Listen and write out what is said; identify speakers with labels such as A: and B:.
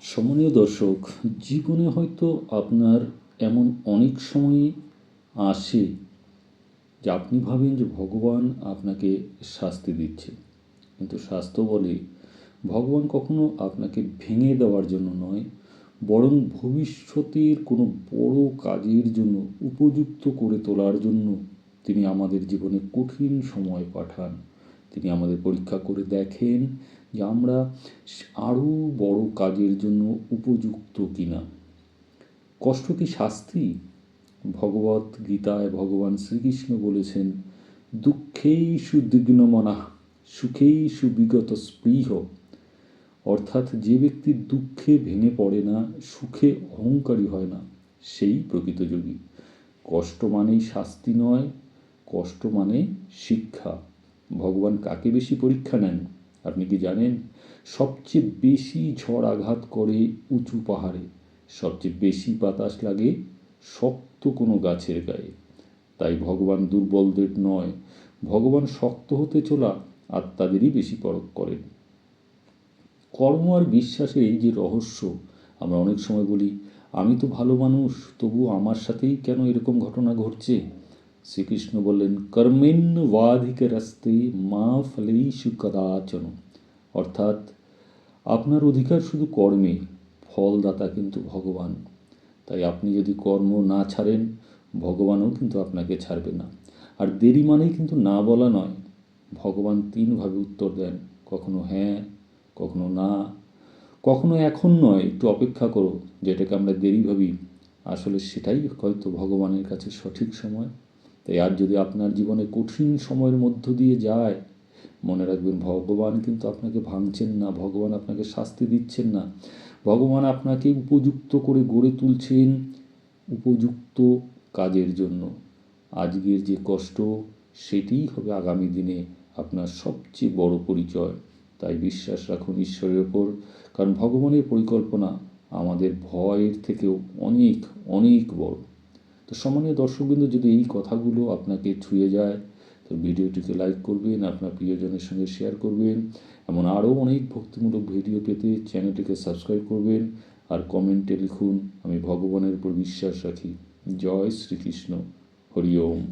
A: সম্মানীয় দর্শক, জীবনে হয়তো আপনার এমন অনেক সময়ই আসে যে আপনি ভাবেন যে ভগবান আপনাকে শাস্তি দিচ্ছে, কিন্তু শাস্ত্র বলে ভগবান কখনো আপনাকে ভেঙে দেওয়ার জন্য নয়, বরং ভবিষ্যতের কোনো বড় কাজের জন্য উপযুক্ত করে তোলার জন্য তিনি আমাদের জীবনে কঠিন সময় পাঠান। তিনি আমাদের পরীক্ষা করে দেখেন যে আমরা আরও বড় কাজের জন্য উপযুক্ত কিনা। কষ্ট কি শাস্তি? ভগবত গীতায় ভগবান শ্রীকৃষ্ণ বলেছেন, দুঃখেষু দিগ্নমনা সুখেষু বিগত স্পৃহ। অর্থাৎ যে ব্যক্তি দুঃখে ভেঙে পড়ে না, সুখে অহংকারী হয় না, সেই প্রকৃত যোগী। কষ্ট মানেই শাস্তি নয়, কষ্ট মানে শিক্ষা। ভগবান কাকে বেশি পরীক্ষা নেন আপনি কি জানেন? সবচেয়ে বেশি ঝড় আঘাত করে উঁচু পাহাড়ে, সবচেয়ে বেশি বাতাস লাগে শক্ত কোনো গাছের গায়ে। তাই ভগবান দুর্বলদের নয়, ভগবান শক্ত হতে চলা আত্মাদেরই বেশি পরখ করেন। কর্ম আর বিশ্বাসের এই যে রহস্য, আমরা অনেক সময় বলি আমি তো ভালো মানুষ, তবু আমার সাথেই কেন এরকম ঘটনা ঘটছে? শ্রীকৃষ্ণ বললেন, কর্মেণ্যবাধিকারস্তে মা ফলেষু কদাচন। অর্থাৎ আপনার অধিকার শুধু কর্মে, ফলদাতা কিন্তু ভগবান। তাই আপনি যদি কর্ম না ছাড়েন, ভগবানও কিন্তু আপনাকে ছাড়বে না। আর দেরি মানেই কিন্তু না বলা নয়। ভগবান তিনভাবে উত্তর দেন, কখনো হ্যাঁ, কখনো না, কখনো এখন নয়, একটু অপেক্ষা করো। যেটাকে আমরা দেরি ভাবি, আসলে সেটাই হয়তো ভগবানের কাছে সঠিক সময়। তাই আজ যদি আপনার জীবনে কঠিন সময়ের মধ্য দিয়ে যায়, মনে রাখবেন ভগবান কিন্তু আপনাকে ভাঙছেন না, ভগবান আপনাকে শাস্তি দিচ্ছেন না, ভগবান আপনাকে উপযুক্ত করে গড়ে তুলছেন উপযুক্ত কাজের জন্য। আজকের যে কষ্ট, সেটিই হবে আগামী দিনে আপনার সবচেয়ে বড় পরিচয়। তাই বিশ্বাস রাখুন ঈশ্বরের ওপর, কারণ ভগবানের পরিকল্পনা আমাদের ভয়ের থেকেও অনেক অনেক বড়। তো সম্মানীয় দর্শকবৃন্দ, যদি এই কথাগুলো আপনাকে ছুঁয়ে যায়, তো ভিডিওটিকে লাইক করবেন, আপনার প্রিয়জনের সঙ্গে শেয়ার করবেন। এমন আরও অনেক ভক্তিমূলক ভিডিও পেতে চ্যানেলটিকে সাবস্ক্রাইব করবেন। আর কমেন্টে লিখুন, আমি ভগবানের উপর বিশ্বাস রাখি। জয় শ্রীকৃষ্ণ। হরি ওম।